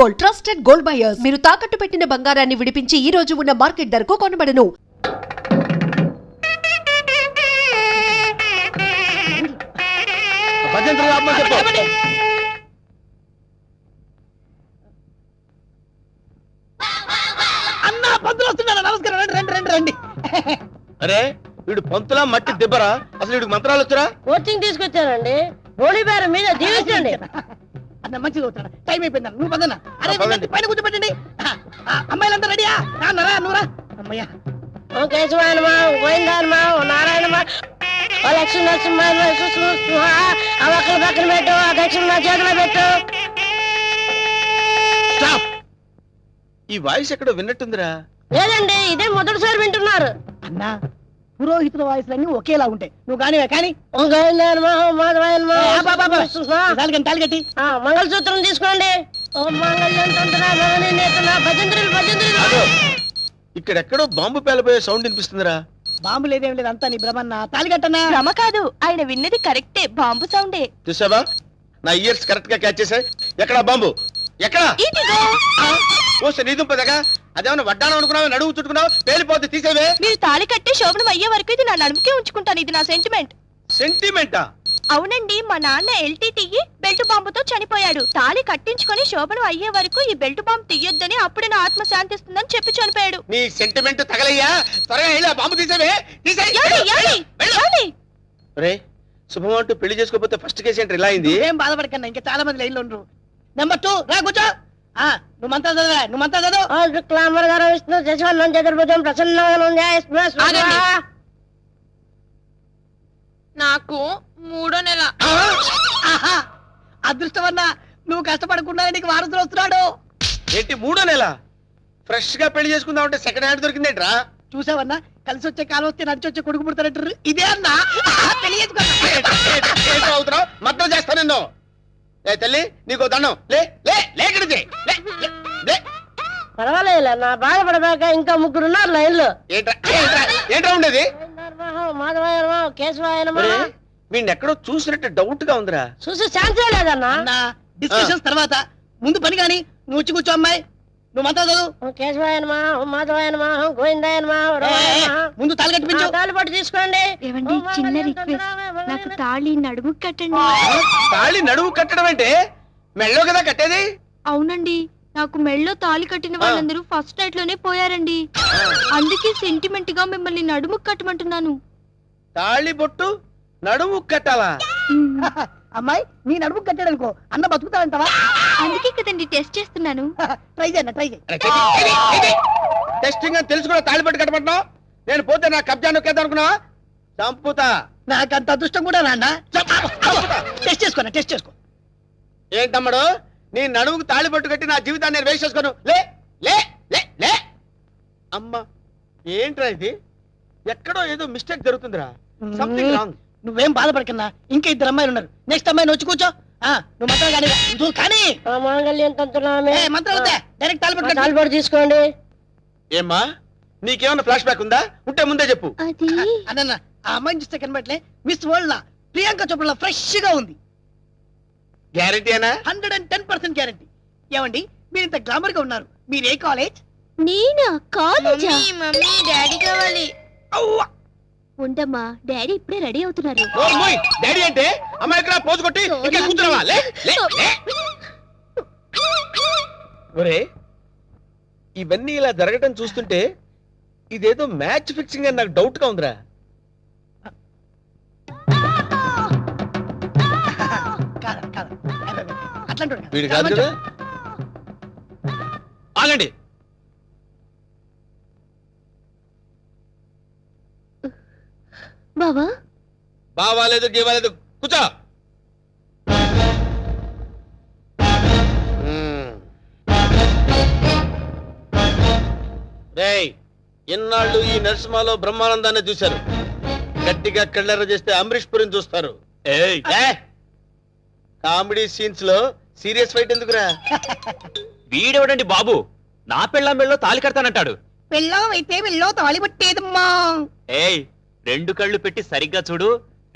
Gold, trusted gold buyers. మీరు తాకట్టు పెట్టిన బంగారాన్ని విడిపించి ఈ రోజు ఉన్న మార్కెట్ ధరకు కొనబడను. అన్నా పంతులు వస్తున్నాడు. నమస్కారం. రండి రండి రండి. అరే వీడు పంతులా మట్టి దిబ్బరా? అసలు వీడికి మంత్రాలు వచ్చారా? కోచింగ్ తీసుకొచ్చానండి. హోలీ బేరం మీద దీవించండి. అన్న మంచిగా అవుతాడు. టైం అయిపోయింది. నువ్వు పదన్నా. అరే పైన కూర్చోబెట్టండి. అమ్మాయిలంతా రెడీయా? రాన్నరా నువ్వురా. అమ్మయ్యా. ఓ కేశవాయనమా, గోవిందాయనమా, ఓ నారాయణమా, ఓ లక్ష్మీ నరసింహ, ఆ ఒక్కల పక్కన పెట్టు, ఆ దక్షిణ నా చేతిలో పెట్టు. స్టాప్. ఈ వాయిస్ ఎక్కడో విన్నట్టుందిరా. లేదండి, ఇదే మొదటిసారి వింటున్నారు. అన్నా పురోహితుల వాయిస్లన్నీ ఒకేలా ఉంటాయి. నువ్వు కానివే కానీ. ఓ గోవిందాయనమా, ఓ మాధవాయనమా, తాలిగట్టి మంగళసూత్రం తీసుకోండి. ఓ మంగళ్యం తంత్ర భవని నేతన భజంత్రులు భజంత్రులు. ఇక్కడెక్కడో బాంబు పేలబోయే సౌండ్ వినిపిస్తుందిరా. బాంబు లేదేం లేదు, అంతా నీ భ్రమన్నా. తాలిగట్టన్నా. భ్రమ కాదు, ఆయన విన్నది కరెక్టే, బాంబు సౌండే. చూసావా, నా ఇయర్స్ కరెక్ట్ గా క్యాచ్ చేశాయి. ఎక్కడా బాంబు? ఎక్కడా? నీదుంపదగా అదేమన్నా వడ్డానం అనుకున్నావు, నడువు చుట్టుకున్నావు, పేలిపోతే తీసేవే. మీరు తాళి కట్టి శోభనం అయ్యే వరకు ఇది నా నడుముకే ఉంచుకుంటాను. ఇది నా సెంటిమెంట్. సెంటిమెంటా? అవునండి, మా నాన్న ఎల్టీటీ బెల్ట్ బాంబుతో చనిపోయాడు. తాళి కట్టించుకొని శోభనం అయ్యే వరకు ఈ బెల్ట్ బాంబు తీయొద్దని, అప్పుడే నా ఆత్మ శాంతిస్తుందని చెప్పి చనిపోయాడు. నీ సెంటిమెంట్ తగలయ్యా. త్వరగా వెళ్ళి బాంబు తీసేవే. రే శుభం అంటూ పెళ్లి చేసుకోకపోతే ఫస్ట్ కేసు ఏంటి ఇలా అయింది? ఏం బాధపడకన్నా, ఇంకా చాలా మంది లైన్లో ఉండరు. నెంబర్ 2 రా కూర్చో. నువ్వు మంత్రాలు చదవరా? నువ్వు మంత్రాలు చదువు. శుక్లాంబర గారు విష్ణు శశివర్ణం చతుర్భుజం ప్రసన్నం. నాకు 3వ నెల. అదృష్టమన్నా, నువ్వు కష్టపడకుండా నీకు వారసులు వస్తున్నాడు. ఏంటి 3వ నెల? ఫ్రెష్ గా పెళ్లి చేసుకుందాం అంటే సెకండ్ హ్యాండ్ దొరికిందేంట్రా? చూసావన్నా, కలిసి వచ్చే కాలం వస్తే నడిచి వచ్చే కొడుకు పుడతారంటారు. ఇదే అన్నా పెళ్లి అవుతున్నావు, మద్దతు చేస్తా నిన్ను. ఏ తల్లి, నీకు దండం. లేకడిది పర్వాలేదు, నా బాధపడబాక ఇంకా 3 ఉన్నారు లైన్లో. ఏంట్రా ఉండేది? మాధవాయనమా, కేశవాయనమా. వీడిని ఎక్కడో చూసినట్టు డౌట్ గా ఉందిరా. చూసి ఛాన్సే లేదన్నా. డిస్కషన్స్ తర్వాత ముందు పని కాని. నువ్వు వచ్చి కూర్చో అమ్మాయి. నువ్వు మంత్రాలు చదువు. కేశవాయనమా, మాధవాయనమా, గోవిందాయనమా. ముందు తాళి కట్టించు. తాళి పట్టు తీసుకోండి. ఏవండి, చిన్న రిక్వెస్ట్, నాకు తాళి నడుము కట్టండి. తాళి నడుము కట్టడం అంటే మెళ్ళో కదా కట్టేది? అవునండి, నాకు మెళ్ళో తాళి కట్టిన వాళ్ళందరూ ఫస్ట్ నైట్ లోనే పోయారండి. అందుకే సెంటిమెంట్ గా మిమ్మల్ని నడుము కట్టమంటున్నాను. తాళి బొట్టు నడుము కట్టాలా? అమ్మాయి, నీ నడుము కట్టాడనుకో అన్న బతుకుతాడంటావా? అందుకే కదండి టెస్ట్ చేస్తున్నాను. ట్రై చేయన్న, ట్రై చేయి. టెస్టింగ్ అని తెలుసు కూడా తాళి బొట్టు కట్టమంటున్నావు. నేను పోతే నా కబ్జా నొక్కేద్దాం అనుకున్నావా? చంపుతా. నాకంత అదృష్టం కూడా నాన్న. టెస్ట్ చేసుకోనా, టెస్ట్ చేసుకో. ఏంటమ్మడు, నీ నడుముకు తాళి బొట్టు కట్టి నా జీవితాన్ని నేను వేస్ట్ చేసుకోను. లే లే లే లే. అమ్మా, ఏంట్రా ఇది? ఎక్కడో ఏదో మిస్టేక్ జరుగుతుందిరా. Something wrong. నువ్వేం బాధపడకన్నా, ఇంకా 2 అమ్మాయిలు ఉన్నారు. నెక్స్ట్ అమ్మాయిని వచ్చి కూర్చో. నువ్వు మంత్రాలు కానీ నువ్వు కానీ. మాంగళ్యం తంతునామే. మంత్రాలు డైరెక్ట్ తాళి పట్టు తీసుకోండి. ఏమ్మా, నీకేమన్నా ఫ్లాష్ బ్యాక్ ఉందా? ఉంటే ముందే చెప్పు. అన్న, ఆ అమ్మాయిని చూస్తే కనబట్లే మిస్ వరల్డ్ లా ప్రియాంక చోప్రా ఫ్రెష్ గా ఉంది. గ్యారెంటీ అనా? 110% గ్యారెంటీ. ఏమండి, మీరు ఇంత గ్లామర్ గా ఉన్నారు. మీరు ఏ కాలేజ్? నేనా? కాలేజా? మమ్మీ, డాడీ కావాలి. ఉండమ్మా, డాడీ ఇప్పుడే రెడీ అవుతున్నారు. డాడీ అంటే అమ్మాయి ఇక్కడ పోజు కొట్టి ఇంకా కూర్చున్నావా? లే లే లే. ఒరే, ఇవన్నీ ఇలా జరగటం చూస్తుంటే ఇదేదో మ్యాచ్ ఫిక్సింగ్ అని నాకు డౌట్ గా ఉందిరా. వీడు కాదు కదా? ఆగండి. బావా, బావాలేదు గీవాలేదు, కూర్చో. రేయ్, ఇన్నాళ్ళు ఈ నరసింహలో బ్రహ్మానందాన్ని చూశారు. గట్టిగా కళ్ళెర్ర చేస్తే అమరీష్ పురిని చూస్తారు. కామెడీ సీన్స్ లో సీరియస్ ఫైట్ ఎందుకురా? వీడెవడండి బాబు, నా పెళ్ళాం మెళ్ళో తాళి కడతానంటాడు. పెళ్ళం అయితే మెళ్ళో తాళి పట్టేదమ్మా. ఏయ్, 2 కళ్ళు పెట్టి సరిగ్గా చూడు,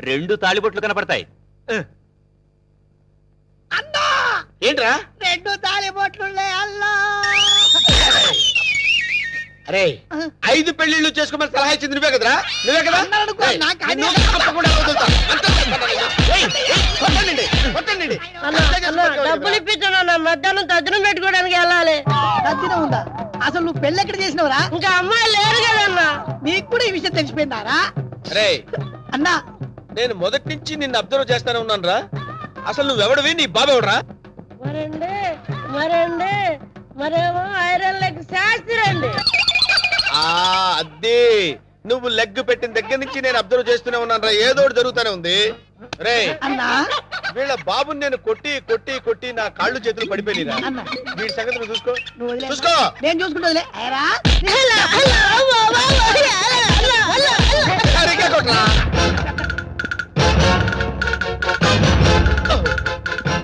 2 తాళిబొట్లు కనపడతాయి. అన్నా, ఏంట్రా? 2 తాళిబొట్లున్నాయా? అరే 5 పెళ్లిళ్ళు చేసుకోమని సలహా ఇచ్చింది నువ్వే కదరా? నువ్వే కదా? అన్నారనుకో, ఏయ్, నాకు అది- నిన్ను తప్పకుండా వదులుతా. అంతే చెప్పండి. ఏయ్, కొట్టండి, కొట్టండి. డబ్బులు ఇప్పించాను మధ్యాహ్నం తద్దినం పెట్టుకోవడానికి వెళ్ళాలి. తద్దినం ఉందా? అసలు నువ్వు పెళ్ళి ఎక్కడ చేసినవరా? ఇంకా అమ్మాయి లేరు కదన్నా. నీకు కూడా ఈ విషయం తెలిసిపోయిందారా? అరే అన్నా నేను మొదటి నుంచి నిన్ను అబ్జర్వ్ చేస్తానే ఉన్నాను రా. అసలు నువ్వెవడవి, నీ బాబెవడరా? మరేమో ఐరన్ లెగ్ శాస్త్రి అండి. అదే నువ్వు లెగ్ పెట్టిన దగ్గర నుంచి నేను అబ్జర్వ్ చేస్తూనే ఉన్నాను రా. ఏదో ఒకటి జరుగుతూనే ఉంది. రే అన్నా వీళ్ళ బాబుని నేను కొట్టి కొట్టి కొట్టి నా కాళ్ళు చేతులు పడిపోయినా. అన్న వీడి సంగతి నువ్వు చూసుకో. నువ్వు వదిలే. చూసుకో. నేను చూసుకుంటా. సరిగ్గా కొట్రా.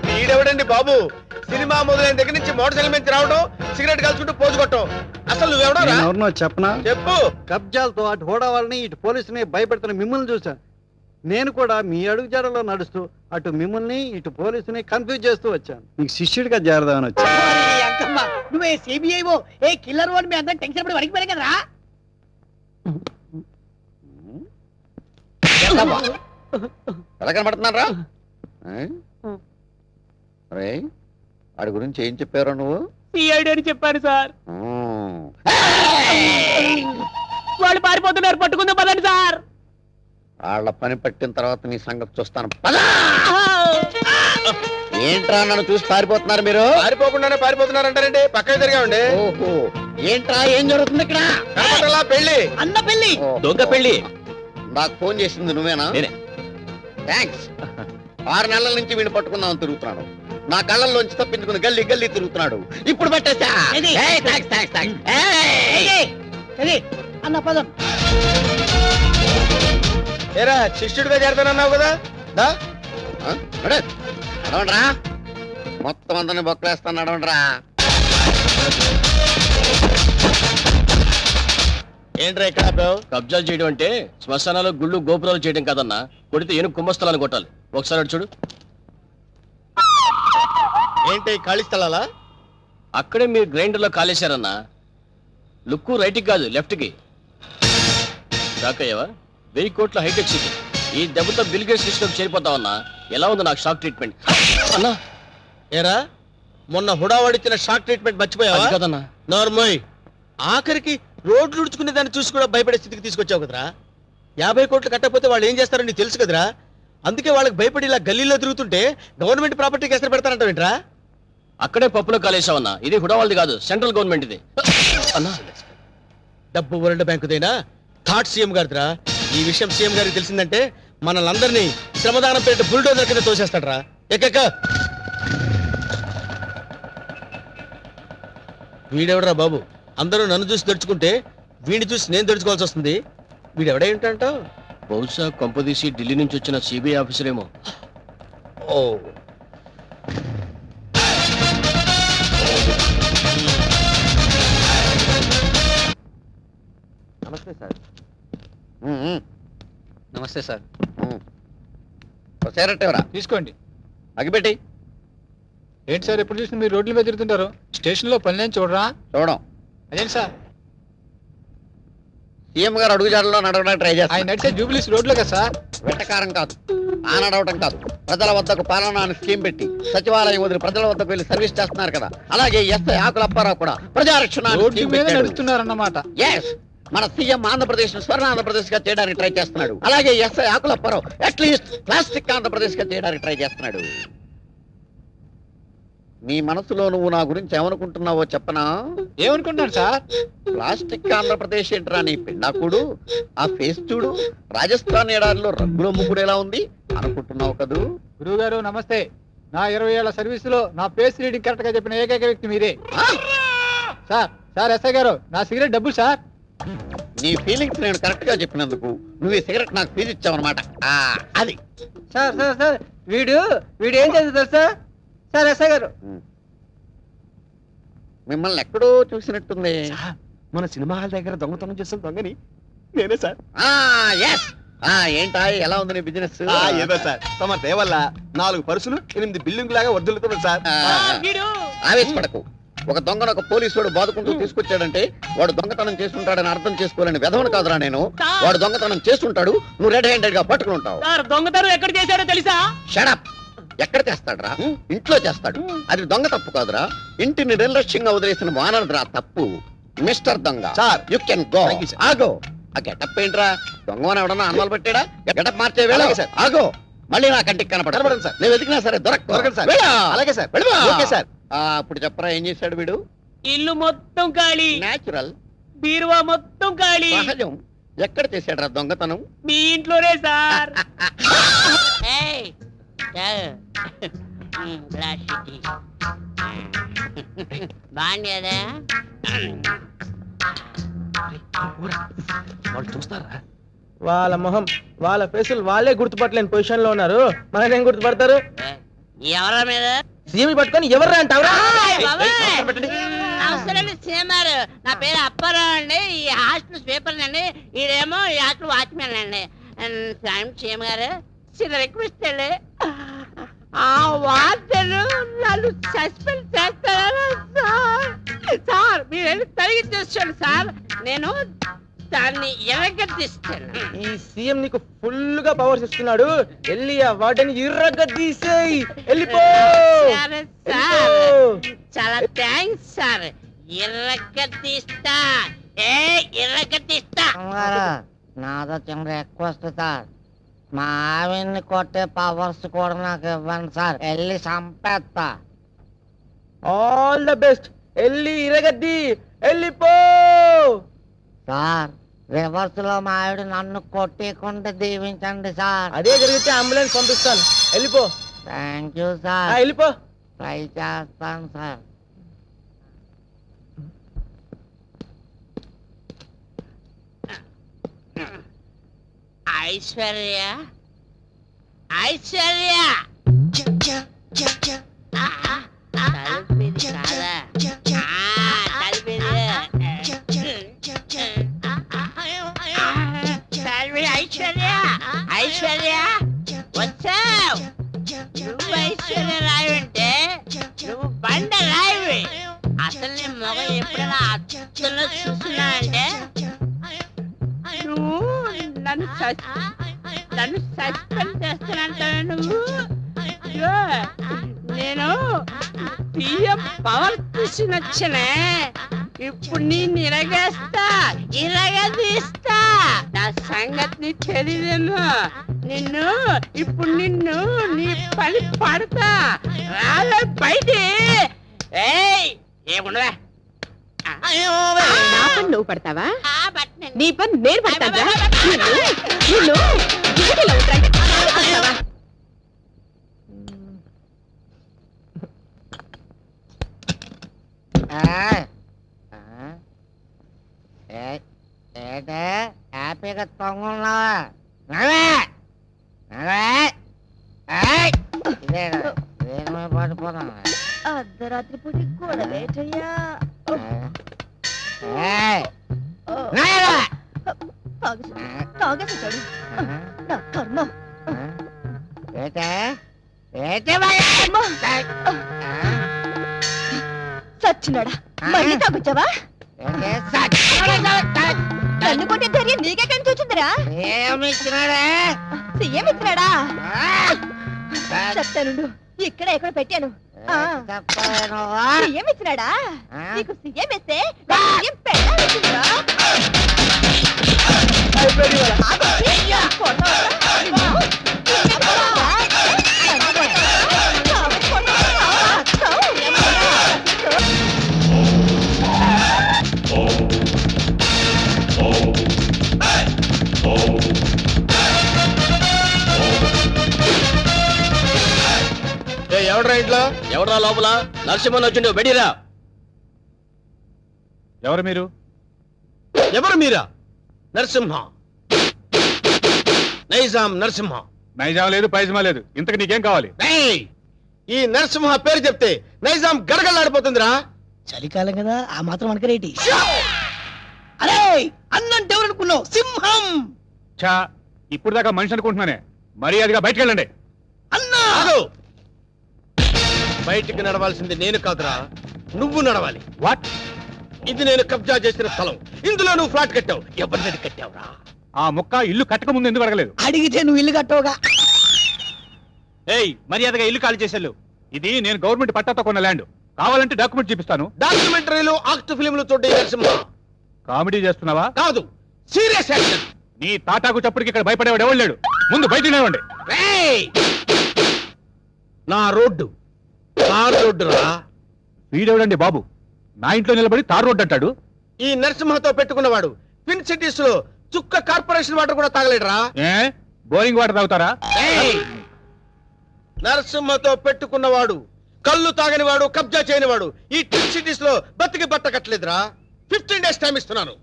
వీడెవడండి బాబు? సినిమా మొదలైన దగ్గర నుంచి మోటార్ సైకిల్ నుంచి రావడం, సిగరెట్ కాల్చుకుంటూ పోజు కొట్టడం. అసలు నువ్వెవడరా? ఎవరినో చెప్పనా? చెప్పు. కబ్జాలతో అటు హోడా వాళ్ళని ఇటు పోలీసుని భయపెడుతున్న మిమ్మల్ని చూశాను. నేను కూడా మీ అడుగుజాడలో నడుస్తూ అటు మిమ్మల్ని ఇటు పోలీసుని కన్ఫ్యూజ్ చేస్తూ వచ్చాను. మీకు శిష్యుడిగా చేరదామని వచ్చాను. అంకమ్మ నువ్వే సిబిఐఓ ఏ కిల్లర్ అని మీ అందరం టెన్షన్ పడి వడికి పోయారు కదరా? ఎలా కనబడుతున్నారా? అరే వాడి గురించి ఏం చెప్పారు నువ్వు? సిఐడి అని చెప్పాను సార్. మ్మ్. వాళ్ళు పారిపోతున్నారు, పట్టుకుందాం పదండి సార్. వాళ్ళ పని పట్టిన తర్వాత నీ సంగతి చూస్తాను. పదా! ఏంట్రా నన్ను చూసి పారిపోతున్నారు మీరు? పారిపోకుండానే పారిపోతున్నారంటారండి. పక్కన తిరిగామండి. ఓహో ఏంట్రా ఏం జరుగుతుంది ఇక్కడ? కనపడలా పెళ్లి. అన్న పెళ్లి. ఓహో. దొంగ పెళ్లి. నాకు ఫోన్ చేసింది నువ్వేనా? నేనే. థ్యాంక్స్. 6 నెలల నుంచి వీడిని పట్టుకుందామని తిరుగుతున్నాడు. నా కళ్ళల్లోంచి తప్పించుకుని గల్లీ గల్లీ తిరుగుతున్నాడు. ఇప్పుడు పట్టేసా. ఏది? ఏయ్, థాంక్స్, థాంక్స్, థాంక్స్. ఏయ్! ఏది? అన్న పదం. ఏరా శిష్యుడిగా చేరతానన్నావు కదా? దా. ఆ? నడు. నడవండ్రా. మొత్తం అందరిని బొక్కలేస్తాను, నడవండ్రా. ఏంట్రా ఇక్కడ ఆపావు? కబ్జాలు చేయడం అంటే శ్మశానాలు గుళ్ళు గోపురాలు చేయడం కాదన్నా. కొడితే ఏనుగు కుంభస్థలాన్ని కొట్టాలి. ఒకసారి అటు చూడు. ఏంటి ఖాళీ స్థలాలా? అక్కడే మీరు గ్రైండర్లో కాలేశారన్నా. లుక్కు రైట్కి కాదు లెఫ్ట్కి. షాక్ అయ్యావా? 1000 కోట్ల హైటెక్ సిటీ. ఈ దెబ్బతో బిల్ గేట్స్ లిస్టులోకి చేరిపోతావన్నా. ఎలా ఉంది నాకు షాక్ ట్రీట్మెంట్ అన్నా? ఏరా మొన్న హుడావాడిచ్చిన షాక్ ట్రీట్మెంట్ మర్చిపోయావా? అది కాదన్నా. నార్మల్. ఆఖరికి రోడ్లు ఉడుచుకునే దాన్ని చూసి కూడా భయపడే స్థితికి తీసుకొచ్చావు కదరా. 50 కోట్లు కట్టకపోతే వాళ్ళు ఏం చేస్తారో నీకు తెలుసు కదరా. అందుకే వాళ్ళకి భయపడి ఇలా గల్లీలో తిరుగుతుంటే గవర్నమెంట్ ప్రాపర్టీకి ఎసరు పెడతారంటావేంట్రా? అక్కడే పప్పులో కాలేసావన్నా. ఇది హుడావాళ్ళది కాదు, సెంట్రల్ గవర్నమెంట్ ఇది అన్నా. డబ్బు వరల్డ్ బ్యాంకుదైనా థాట్ సీఎం గారిదిరా. ఈ విషయం సీఎం గారికి తెలిసిందంటే మనల్ని శ్రమదానం పేట బుల్డోజర్ కింద తోసేస్తాడరా. ఎక్కక వీడెవడరా బాబు? అందరూ నన్ను చూసి దడుచుకుంటే వీడిని చూసి నేను దడుచుకోవాల్సి వస్తుంది. వీడెవడై ఉంటాంటావు? బహుశా కొంపదీసి ఢిల్లీ నుంచి వచ్చిన సిబిఐ ఆఫీసర్ ఏమో. ఓ నమస్తే సార్. మ్మ్. నమస్తే సార్. మ్మ్. ఓ సిగరెట్ ఎవరా? తీసుకోండి. అగిపెట్టి. ఏంటి సార్ ఎప్పుడు చూసిన మీరు రోడ్ల మీద తిరుగుతుంటారు? స్టేషన్ లో పనిలేని చూడరా? చూడం. అదేంటి సార్ సీఎం గారు అడుగుజాడలో నడవడానికి ట్రై ఆయన చేస్తారు. నడిచే జూబిలీస్ రోడ్లో కదా సార్? వెటకారం కాదు, ఆ నడవటం కాదు. ప్రజల వద్దకు పాలన అని స్కీమ్ పెట్టి సచివాలయం వదిలి ప్రజల వద్దకు వెళ్ళి సర్వీస్ చేస్తున్నారు కదా. అలాగే ఎస్ఐ ఆకుల అప్పారావు కూడా ప్రజారక్షణ అని రోడ్డు scheme మీద పెట్టాడు. నడుస్తున్నారన్నమాట. Yes, మన సీఎం ఆంధ్రప్రదేశ్ స్వర్ణ ఆంధ్రప్రదేశ్ గా చేయడానికి ట్రై చేస్తున్నాడు. అలాగే ఎస్ఐ ఆకుల అప్పారావు అట్లీస్ట్ ప్లాస్టిక్ ఆంధ్రప్రదేశ్ గా చేయడానికి ట్రై చేస్తున్నాడు. నీ మనసులో నువ్వు నా గురించి ఏమనుకుంటున్నావో చెప్పనా? ఏమనుకుంటున్నారు సార్? ప్లాస్టిక్ ఆంధ్రప్రదేశ్ ఏంట్రా నీ పిండాకుడు? ఆ ఫేస్ చూడు, రాజస్థాన్ ఎడారిలో రంగుల ముగ్గుడు ఎలా ఉంది అనుకుంటున్నావు కదూ? గురువు గారు నమస్తే. నా 20 ఏళ్ల సర్వీస్ లో నా ఫేస్ రీడింగ్ కరెక్ట్ గా చెప్పిన ఏకైక వ్యక్తి మీరే ఆ? సార్. ఎస్ఐ గారు నా సిగరెట్ డబ్బులు సార్. నీ ఫీలింగ్స్ నేను కరెక్ట్ గా చెప్పినందుకు నువ్వు ఈ సిగరెట్ నాకు ఫీజు ఇచ్చావన్నమాట. అది సార్ వీడు ఏం చేస్తారు సార్? సార్ ఎస్ఐ గారు మిమ్మల్ని ఎక్కడో చూసినట్టుంది. మన సినిమా హాల్ దగ్గర దొంగతనం చేసిన దొంగని నేనే సార్. ఎస్. ఏంటా ఎలా ఉంది నీ బిజినెస్? ఏదో సార్ తమ దేవల్ల 4 పర్సులు 8 బిల్డింగ్ లాగా వర్దులుతున్నాయి సార్. ఆవేశపడకు. ఒక దొంగను ఒక పోలీసు వాడు బాదుకుంటూ తీసుకొచ్చాడంటే వాడు దొంగతనం చేస్తుంటాడని అర్థం చేసుకోలేని వెధవను కాదురా నేను. వాడు దొంగతనం చేస్తుంటాడు, నువ్వు రెడ్ హ్యాండెడ్ గా పట్టుకుని ఉంటావు. సార్ దొంగతనం ఎక్కడ చేశారో తెలుసా? షడప్. ఎక్కడ చేస్తాడురా? ఇంట్లో చేస్తాడు. అది దొంగ తప్పు కాదురా, ఇంటిని నిర్లక్ష్యంగా వదిలేసిన వానరురా తప్పు. మిస్టర్ దొంగ sir. You can go. Thank you, sir. ఆగో. ఆ గెటప్ ఏంట్రా? దొంగని ఎవడన్నా అన్నాలు పెట్టాడా? గెటప్ మార్చే వేళ. అలాగే, sir. ఆగో. మళ్ళీ నా కంటికి కనపడను, కనపడదు sir. నేను వెతికినా సరే దొరకదు, sir. వెళ్ళా. అలాగే, sir. వెళ్ళిపో. Okay, sir. ఇప్పుడు చెప్పరా ఏం చేశాడు వీడు? ఇల్లు మొత్తం ఖాళీ, నేచురల్, బీరువా మొత్తం ఖాళీ. సహజం. ఎక్కడ చేశాడు దొంగతనం? మీ ఇంట్లోనే సార్. బాగుండేదా? వాళ్ళు చూస్తారా? వాళ్ళ మొహం వాళ్ళ ఫేసులు వాళ్ళే గుర్తుపట్టలేని పొజిషన్ లో ఉన్నారు. మనకేం గుర్తుపడతారు? ఎవరా మీద సీఎం పట్టుకొని ఎవరు అంటావురా? అవసరం సీఎంఆర్. నా పేరు అప్పారావు అండి. ఈ హాస్టల్ స్వీపర్ అండి. ఈడేమో ఈ హాస్టల్ వాచ్మెన్ అండి. సీఎం గారు చిన్న రిక్వెస్ట్ అండి, ఆ వార్తలు నన్ను సస్పెండ్ చేస్తారా సార్? సార్ మీరు వెళ్ళి తొలగించేస్తాను సార్, నేను దాన్ని ఎరగదీస్తాను. ఈ సీఎం నీకు ఫుల్ గా పవర్స్ ఇస్తున్నాడు. వెళ్ళి ఆ వాటిని ఇర్రగా తీసేయి. వెళ్ళిపో. సరే సార్, వెళ్ళిపో. చాలా థ్యాంక్స్ సార్. ఎర్రగదీస్తా. ఎర్రగదీస్తా. నాదో చిన్న రిక్వెస్ట్ సార్, మా ఆవిడ్ని కొట్టే పవర్స్ కూడా నాకు ఇవ్వండి సార్. వెళ్ళి చంపేస్తా. All the best. వెళ్ళి ఇరగద్ది. వెళ్ళిపో. సార్ రివర్స్ లో మా ఆవిడ నన్ను కొట్టేకుండా దీవించండి సార్. అదే జరిగితే అంబులెన్స్ పంపిస్తాను. వెళ్ళిపో. Thank you sir. వెళ్ళిపో. ట్రై చేస్తాను సార్. ఐశ్వర్య, ఐశ్వర్య, తలుపిది కాదా? తలుపిది. ఐశ్వర్య, ఐశ్వర్య వచ్చావు. నువ్వు ఐశ్వర్య రాయి అంటే నువ్వు బండ రాయివి. అసలు నీ మొగ ఎప్పుడైనా అచ్చలో చూస్తున్నా అంటే నువ్వు నన్ను సస్పెండ్ చేస్తానంటావు. నువ్వు ఇదిగో, నేను బియ్యం పవర్ తీసుకొచ్చినే. ఇప్పుడు నేను ఇరగేస్తా, ఇరగదీస్తా. నా సంగతి తెలియదేమో. నిన్ను నీ పని పడతా. రాలే బయటి. ఏముండవా? నా పని నువ్వు పడతావా? నీ పని నేను పడతావా? నిన్ను డ్యూటీలో ఉంటాయి. హ్యాపీగా తొంగున్నావా? పడిపోతున్నా. అర్ధరాత్రి పూట గొడవేటయ్యా. తాగేసాడు నా కర్మ. సచ్చినాడా, మళ్ళీ తాగొచ్చావా? నన్ను కొట్టే ధైర్యం నీకెక్కడి నుంచి వచ్చిందిరా? సీఎం ఇచ్చినాడా? చెప్తాను, ఇక్కడ ఎక్కడ పెట్టాను. సీఎం ఇచ్చినాడా? నీకు సీఎం ఇస్తే సీఎం పెట్టాల్సిందిరా. ఎవడ్రా ఇంట్లో? ఎవరా లోపల? నరసింహన్ వచ్చిండు, బెడిరా. ఎవరు మీరు? ఎవరు మీరా? నరసింహ, నైజాం నరసింహ. నైజాం లేదు, పైజమా లేదు. ఇంతకు నీకేం కావాలి? ఈ నరసింహ పేరు చెప్తే నైజాం గడగడలాడిపోతుందిరా. చలికాలం కదా, ఆ మాత్రం మనకి రేటి. అరే అన్నంటే ఎవరనుకున్నావు? సింహం. చా, ఇప్పుడు దాకా మనిషి అనుకుంటున్నానే. మర్యాదగా బయటకు వెళ్ళండి. అన్నా ఆగు. బయటికి నడవాల్సింది నేను కాదురా, నువ్వు నడవాలి. వాట్? ఇది నేను కబ్జా చేసిన స్థలం. ఇందులో నువ్వు ఫ్లాట్ కట్టావు. ఎవరి మీద కట్టావురా? ఆ ముక్క ఇల్లు కట్టక ముందు ఎందుకు అడగలేదు? అడిగితే నువ్వు ఇల్లు కట్టవుగా. ఏయ్, మర్యాదగా ఇల్లు ఖాళీ చేసేళ్ళు. ఇది నేను గవర్నమెంట్ పట్టాతో కొన్న ల్యాండ్. కావాలంటే డాక్యుమెంట్ చూపిస్తాను. డాక్యుమెంటరీలు, ఆక్ట్ ఫిలింలు చూడే నరసింహ. కామెడీ చేస్తున్నావా? కాదు, సీరియస్ యాక్షన్. నీ తాటాకు చప్పుడికి ఇక్కడ భయపడేవాడు ఎవడు లేడు. ముందు బయట నిలవండి. రేయ్! నా రోడ్డు తార్ రోడ్డు రా. వీడెవడండి బాబు నా ఇంట్లో నిలబడి తార్ రోడ్డు అంటాడు? ఈ నరసింహతో పెట్టుకున్నవాడు ట్విన్ సిటీస్ లో చుక్క కార్పొరేషన్ వాటర్ కూడా తాగలేడురా. ఏ బోరింగ్ వాటర్ తాగుతారా? ఏయ్! నరసింహతో పెట్టుకున్నవాడు కళ్ళు తాగని వాడు, కబ్జా చేయని వాడు ఈ ట్విన్ సిటీస్ లో బతికి బట్ట కట్టలేదురా. 15 days టైం ఇస్తున్నాను.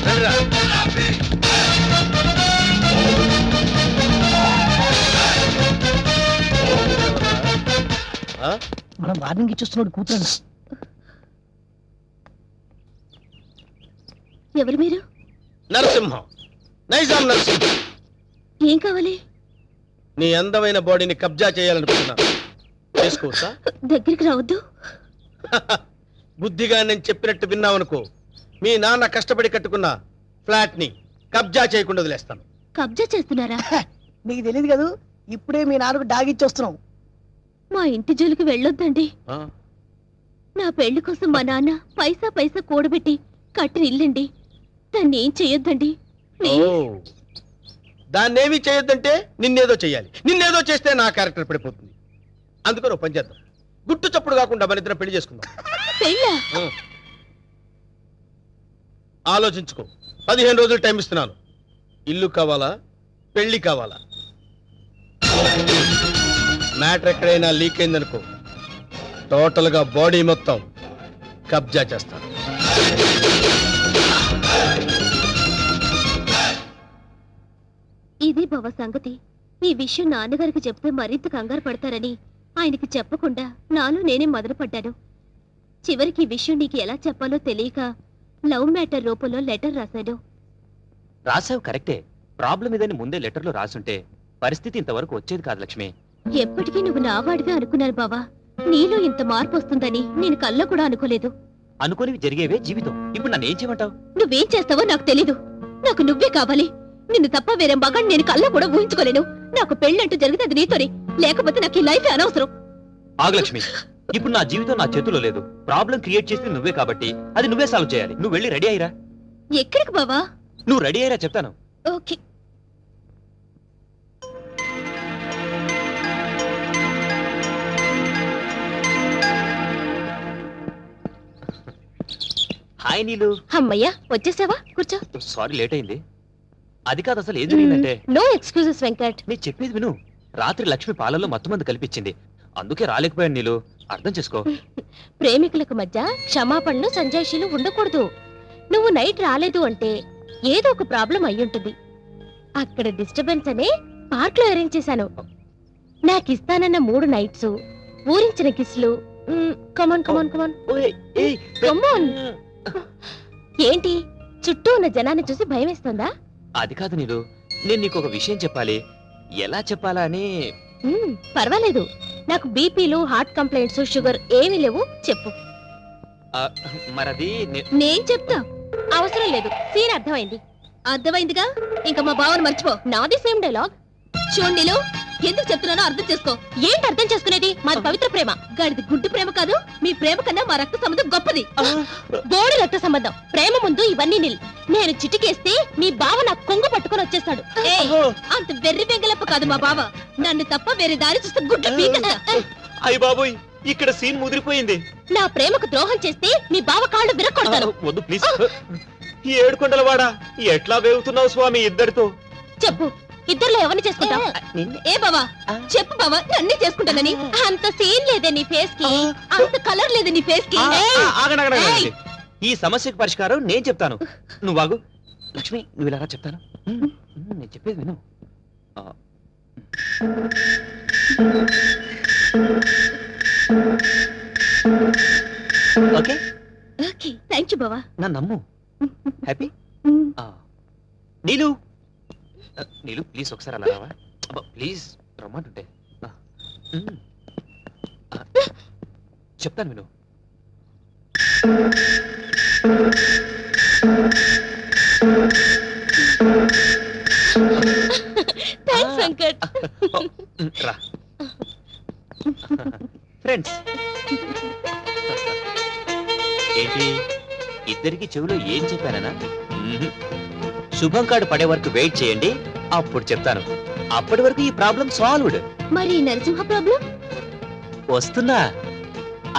రండిరా. ఆ? మనం వార్నింగ్ ఇచ్చేస్తున్నాడు కూతురు. ఎవరు మీరు? నరసింహం, నైజాం నరసింహం. ఏం కావాలి? నీ అందమైన బాడీని కబ్జా చేయాలనుకుంటున్నా. చేసుకోవచ్చా? దగ్గరికి రావద్దు. బుద్ధిగా నేను చెప్పినట్టు విన్నావనుకో, మీ నాన్న కష్టపడి కట్టుకున్న ఫ్లాట్ ని కబ్జా చేయకుండా వదిలేస్తాను. కబ్జా చేస్తున్నారా? నీకు తెలియదు కదా, ఇప్పుడే మీ నాన్నకు డాగిచ్చేస్తున్నాం. మా ఇంటి జోలికి వెళ్ళొద్దండి. ఆ? నా పెళ్లి కోసం మా నాన్న పైసా పైసా కూడబెట్టి కట్టిన ఇల్లండి. దాన్ని ఏం చెయ్యొద్దండి. ఓ, దాన్నేమీ చేయొద్దంటే నిన్నేదో చెయ్యాలి. నిన్నేదో చేస్తే నా క్యారెక్టర్ పడిపోతుంది. అందుకని ఓ పని చేద్దాం, గుట్టు చప్పుడు కాకుండా మన ఇద్దరం పెళ్లి చేసుకుందాం. పెళ్ళా? ఆ. ఆలోచించుకో. 15 రోజులు టైం ఇస్తున్నాను. ఇల్లు కావాలా, పెళ్లి కావాలా? మ్యాటర్ ఎక్కడైనా లీక్ అయిందనుకో, టోటల్ గా బాడీ మొత్తం కబ్జా చేస్తాను. ఇది బావ సంగతి. ఈ విషయం నాన్నగారికి చెప్తే మరింత కంగారు పడతారని ఆయనకి చెప్పకుండా నాలో నేనే మొదలుపడ్డాను. చివరికి ఈ విషయం నీకు ఎలా చెప్పాలో తెలియక లవ్ మ్యాటర్ రూపంలో లెటర్ రాశాను. రాసావు కరెక్టే. ప్రాబ్లం ఇదని ముందే లెటర్లో రాసుంటే పరిస్థితి ఇంతవరకు వచ్చేది కాదు లక్ష్మి. ఎప్పటికీ నువ్వు నావాడిగా అనుకున్నాను బావా. నీలో ఇంత మార్పు వస్తుందని నేను కల్లో కూడా అనుకోలేదు. అనుకోనివి జరిగేవే జీవితం. ఇప్పుడు నన్ను ఏం చేయమంటావు? నువ్వేం చేస్తావో నాకు తెలీదు. నాకు నువ్వే కావాలి. నిన్ను తప్ప వేరే మగాన్ని నేను కల్లో కూడా ఊహించుకోలేను. నాకు పెళ్ళంటూ జరిగితే అది నీతోనే, లేకపోతే నాకు ఈ లైఫ్ అనవసరం. ఆగు లక్ష్మి, ఇప్పుడు నా జీవితం నా చేతిలో లేదు. ప్రాబ్లం క్రియేట్ చేసింది నువ్వే కాబట్టి అది నువ్వే సాల్వ్ చేయాలి. నువ్వు వెళ్ళి రెడీ అయ్యిరా. ఎక్కడికి బావా? నువ్వు రెడీ అయ్యిరా చెప్తాను. ఓకే. హాయ్ నీలు. అమ్మయ్యా, వచ్చేసావా? కూర్చో. సారీ లేట్ అయింది. అది కాదు, అసలు ఏం జరిగిందంటే. No excuses Venkat. నేను చెప్పేది విను. రాత్రి లక్ష్మి పాలల్లో మత్తుమంది కల్పించింది. అందుకే రాలేకపోయాను నీలు. అర్థం చేసుకో. ప్రేమికులకు మధ్య క్షమాపణలు సంజాయిషీలు ఉండకూడదు. నువ్వు నైట్ రాలేదు అంటే ఏదో ఒక ప్రాబ్లం అయ్యుంటుంది. అక్కడ డిస్టర్బెన్స్ అనే పార్క్ లో అరేంజ్ చేశాను. నాకు ఇస్తానన్న 3 నైట్స్, ఊరించిన కిస్లు. కమాన్ కమాన్ కమాన్ ఓయ్, ఏయ్, కమాన్. ఏంటి, చుట్టూ ఉన్న జనాన్ని చూసి భయం వేస్తుందా? అది కాదు నీలు, నేను నీకు ఒక విషయం చెప్పాలి. ఎలా చెప్పాలా అని. పర్వాలేదు. నాకు బీపీలు, హార్ట్ కంప్లైంట్స్, షుగర్ ఏమీ లేవు. చెప్పు. మరది నేను చెప్తా. అవసరం లేదు. సీన్ అర్థమైంది. అర్థమైందిగా, ఇంకా మా బావను మర్చిపో. నాది సేమ్ డైలాగ్. చూడండిలో ఎందుకు చెప్తున్నానో అర్థం చేసుకో. ఏంటి అర్థం చేసుకునేది? మాది పవిత్ర ప్రేమ. గడిది గుడ్డు ప్రేమ కాదు. మీ ప్రేమ కన్నా మా రక్త సంబంధం గొప్పది. బోడి రక్త సంబంధం. ప్రేమ ముందు ఇవన్నీ నిల్. నేను చిటికేస్తే మీ బావ నాకు కొంగు పట్టుకొని వచ్చేస్తాడు. అంత వెర్రి వెంగలప్ప కాదు మా బావ. నన్ను తప్ప వేరే దారి చూస్తే గుడ్డు పీకస్తా. అయ్య బాబోయ్, ఇక్కడ సీన్ ముదిరిపోయింది. నా ప్రేమకు ద్రోహం చేస్తే మీ బావ కాళ్ళు విరక్కొడతాను. వద్దు ప్లీజ్. ఏడుకొండలవాడా, ఎట్లా వేగుతున్నావు స్వామి ఇద్దరితో? చెప్పు, ఇద్దర్లో ఎవరిని చేసుకుంటావు? ఏ బావా, చెప్పు బావా, నన్నే చేసుకుంటానని. అంత సీన్ లేదే నీ ఫేస్ కి, అంత కలర్ లేదు నీ ఫేస్ కి. ఆగండి. ఈ సమస్యకు పరిష్కారం నేను చెప్తాను. నువ్వు ఆగు. లక్ష్మి, నువ్వు ఇలా చెప్తాను. నేను చెప్పేది విను. ఓకే ఓకే, థాంక్యూ బావా. నా నమ్ము. హ్యాపీ నీలు నీలు ప్లీజ్ ఒకసారి అలా రావా ప్లీజ్ రమ్మంటుంటే చెప్తాను విను థ్యాంక్స్ వెంకట్. రా ఫ్రెండ్స్ ఏంటి ఇద్దరికి చెవిలో ఏం చెప్పానా శుభం కార్డు పడే వరకు వెయిట్ చేయండి అప్పుడు చెప్తాను అప్పటి వరకు ఈ ప్రాబ్లం సాల్వ్డ్ మరి నరసింహ ప్రాబ్లం? వస్తున్నా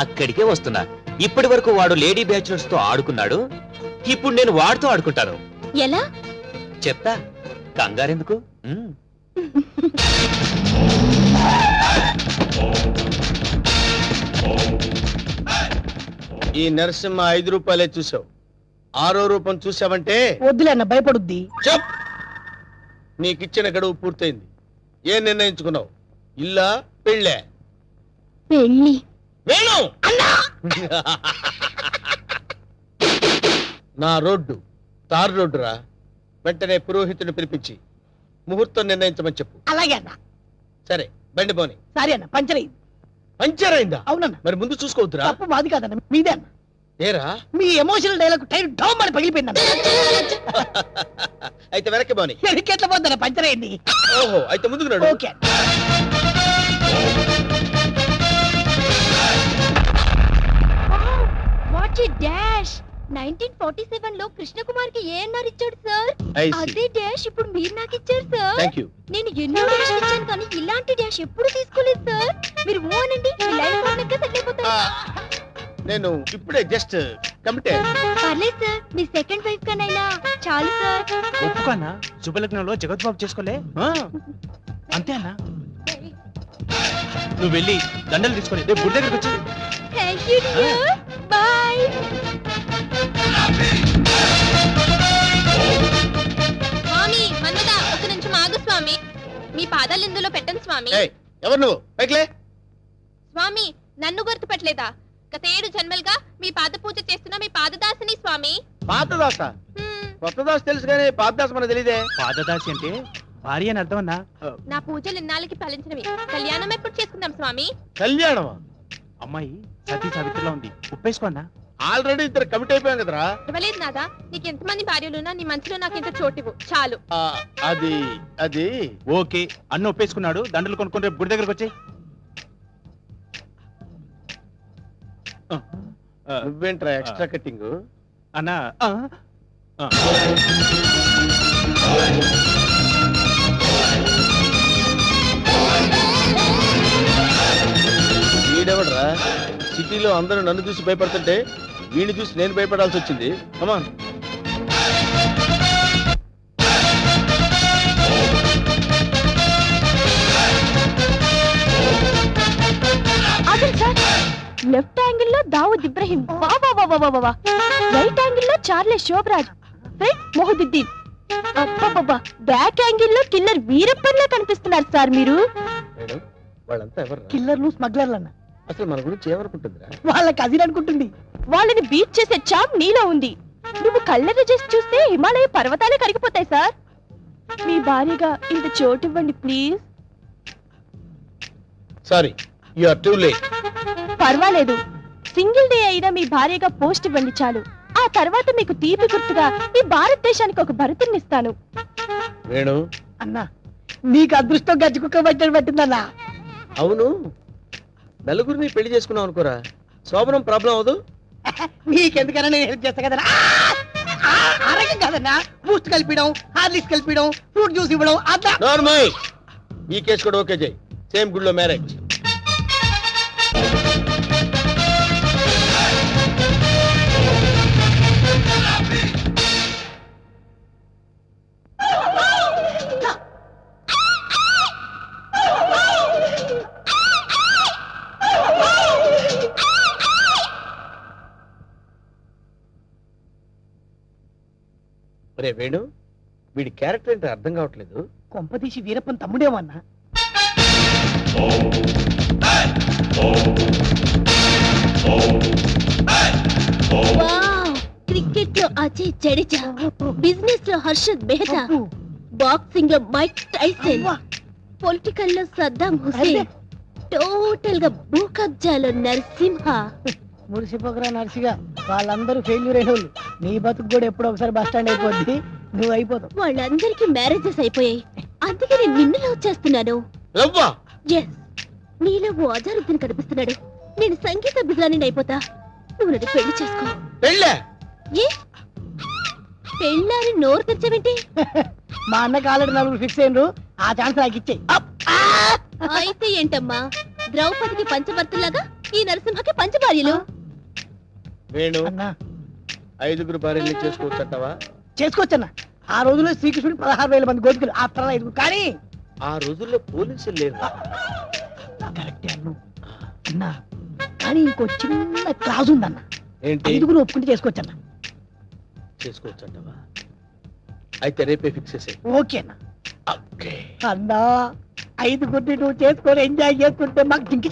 అక్కడికే వస్తున్నా ఇప్పటి వరకు వాడు లేడీ బ్యాచులర్స్ తో ఆడుకున్నాడు ఇప్పుడు నేను వాడితో ఆడుకుంటాను ఎలా? చెప్తా కంగారెందుకు ఈ నరసింహ 5 రూపాయలే చూసావు 6వ రూపం చూసావంటే వద్దులే అన్న భయపడుద్ది. చెప్ నీకిచ్చిన గడువు పూర్తయింది ఏం నిర్ణయించుకున్నావు ఇల్లా పెళ్ళే పెళ్ళి. వేణు నా రోడ్డు తార్ రోడ్డు రా వెంటనే పురోహితుని పిలిపించి ముహూర్తం నిర్ణయించమని చెప్పు అలాగే అన్న. సరే బండి పోని సారీ అన్న, పంచర్ అయింది. పంచర్ అయిందా అవునన్న, మరి ముందు చూసుకోవద్దురా తప్పు మాది కాదన్న, మీదే అన్న. ఏరా మీ ఎమోషనల్ డైలాగ్ టైర్ డౌన్ అని పగిలిపోయింది అన్న. అయితే వెనక్కి పోని ఎట్లా పోద్దన్న, పంచర్ అయింది. ఓహో అయితే ముందుకు నడు ఓకే. What a dash! 1947 లో కృష్ణకుమార్ కి ఏఎన్ఆర్ ఇచ్చాడు సార్. I see. అదే డాష్ ఇప్పుడు మీరు నాకు ఇచ్చారు సార్. థ్యాంక్ యూ నేను ఎన్నో డాష్ ఇచ్చాను కానీ ఇలాంటి డాష్ ఎప్పుడు తీసుకోలేదు సార్. మీరు ఓ అనండి, మీ లైఫ్ పార్ట్నర్ సెట్ అయిపోతారు. నేను ఇప్పుడే జస్ట్ కమిటే పర్లేదు సార్, మీ సెకండ్ వైఫ్ కనైనా చాలు సార్. ఒప్పుకోనా శుభలగ్నంలో జగద్బాబు చేసుకోలే అంతే అన్నా నువ్వు వెళ్ళి దండలు తీసుకొని రేపు గుడి దగ్గరకు వచ్చి థ్యాంక్ యూ డియర్, బై. స్వామి మన్మద, ఒక నిమిషం ఆగు స్వామి. మీ పాదాలు ఇందులో పెట్టండి స్వామి. ఎవరు నువ్వు పైకిలే స్వామి నన్ను గుర్తుపట్టలేదా? గత 7 జన్మలుగా మీ పాద పూజ చేస్తున్న మీ పాదదాసిని స్వామి. పాతదాస కొత్త దాస తెలుసు కానీ పాతదాస మనకు తెలియదే పాదదాసి అంటే భార్య అని అర్థం అన్నా నా పూజలు ఇన్నాళ్ళకి ఫలించినవి. కళ్యాణం ఎప్పుడు చేసుకుందాం స్వామి? కళ్యాణమా అమ్మాయి సతీ సావిత్రిలో ఉంది ఉప్పేసుకోన్నా ఆల్రెడీ ఇద్దరు కమిట్ అయిపోయాం కదరా ఇవ్వలేదు నాదా, నీకు ఎంతమంది భార్యలున్నా నీ మనసులో నాకు ఇంత చోటివ్వు చాలు. అది అది ఓకే అన్న ఒప్పేసుకున్నాడు దండలు కొనుక్కొని రేపు గుడి దగ్గరకు వచ్చి నువ్వేంట్రా ఎక్స్ట్రా కటింగ్ అన్నా వీడెవడరా సిటీలో అందరూ నన్ను చూసి భయపడుతుంటే వీడిని చూసి నేను భయపడాల్సి వచ్చింది అమ్మా లెఫ్ట్ యాంగిల్ లో దావుద్ ఇబ్రహీం, రైట్ యాంగిల్ లో Charles Sobhraj, front Mohaduddin, back angle లో కిల్లర్ వీరప్పన్లా కనిపిస్తున్నారు సార్ మీరు. మేడం వాళ్ళంతా ఎవరు కిల్లర్లు స్మగ్లర్లు అన్న. అసలు మన గురించి ఏమనుకుంటుందిరా వాళ్ళ కజిన్ అనుకుంటుంది. వాళ్ళని బీట్ చేసే చాప్ నీలో ఉంది. నువ్వు కళ్ళెర్ర చేసి చూస్తే హిమాలయ పర్వతాలే కరిగిపోతాయి సార్. మీ భార్యగా ఇంత చోటు ఇవ్వండి please. Sorry you are too late పర్వాలేదు, సింగిల్ డే అయినా మీ భార్యగా పోస్ట్ ఇవ్వండి చాలు. ఆ తర్వాత మీకు తీపి గుర్తుగా ఈ భారతదేశానికి ఒక భరతునిస్తాను. వేణు అన్నా నీకు అదృష్టం గజ్జి కుక్క పట్టని పట్టిందన్నా. అవును నలుగురిని పెళ్లి చేసుకున్నావు అనుకోరా శోభనం ప్రాబ్లం అవదు నీకెందుకన్నా నేను హెల్ప్ చేస్తా కదన్నా. ఆరోగ్యం కాదన్నా, బూస్ట్ కలిపిడం, హార్లిక్స్ కలిపిడం, ఫ్రూట్ జ్యూస్ ఇవ్వడం అట్లా. నార్మల్ ఈ కేసు కూడా ఓకే చేయి సేమ్ గుడిలో మ్యారేజ్. రే వేణు వీడి క్యారెక్టర్ ఏంటో అర్థం కావట్లేదు. కొంపదీసి వీరప్పన్ తమ్ముడేమన్నా. వావ్, క్రికెట్ లో అజయ్ జడేజా, బిజినెస్ లో హర్షద్ మెహతా, బాక్సింగ్ లో మైక్ టైసన్, పొలిటికల్ లో సద్దాం హుసేన్, టోటల్ గా భూ కబ్జాలో నరసింహ. మురిసిపోకరా నర్సిగా, వాళ్ళందరూ ఫెయిల్యూర్ అయిన వాళ్ళు. నీ బతుకు కూడా ఎప్పుడో ఒకసారి బస్ స్టాండ్ అయిపోద్ది, నువ్వు అయిపోతావు. వాళ్ళందరికీ మ్యారేజెస్ అయిపోయాయి, అందుకే నేను నిన్ను లవ్ చేస్తున్నాను. లవ్వా? ఎస్, నీలో ఓ అజారుద్దీన్ కనిపిస్తున్నాడు. నేను సంగీత బిజాని అయిపోతా, నువ్వు నన్ను పెళ్లి చేసుకో. పెళ్ళే? ఏ పెళ్ళారి నోరు తెచ్చావేంటి? మా అన్నకి ఆల్రెడీ నలుగురు ఫిక్స్ అయినరు, ఆ ఛాన్స్ నాకు ఇచ్చేయి. అయితే ఏంటమ్మా, ద్రౌపదికి పంచభర్తలాగా ఈ నరసింహకి పంచభార్యలు. వేణు, అన్నా 5 భార్యలు చేసుకోవచ్చంటావా? చేసుకోవచ్చన్నా. ఆ రోజుల్లో శ్రీకృష్ణుడు 16,000 మంది గోపికలు, ఆ తర్వాత 5. కానీ ఆ రోజుల్లో పోలీసులు లేరు. కరెక్టే అన్ను అన్నా, కానీ ఇంకో చిన్న క్లాజ్ ఉందన్న. ఏంటి? 5 ఒప్పుకుంటే చేసుకోవచ్చన్నా. చేసుకోవచ్చంటావా? అయితే రేపే ఫిక్స్ చేసే. ఓకే అన్న. అన్నా 5 నువ్వు చేసుకొని ఎంజాయ్ చేసుకుంటే మాకు జింకి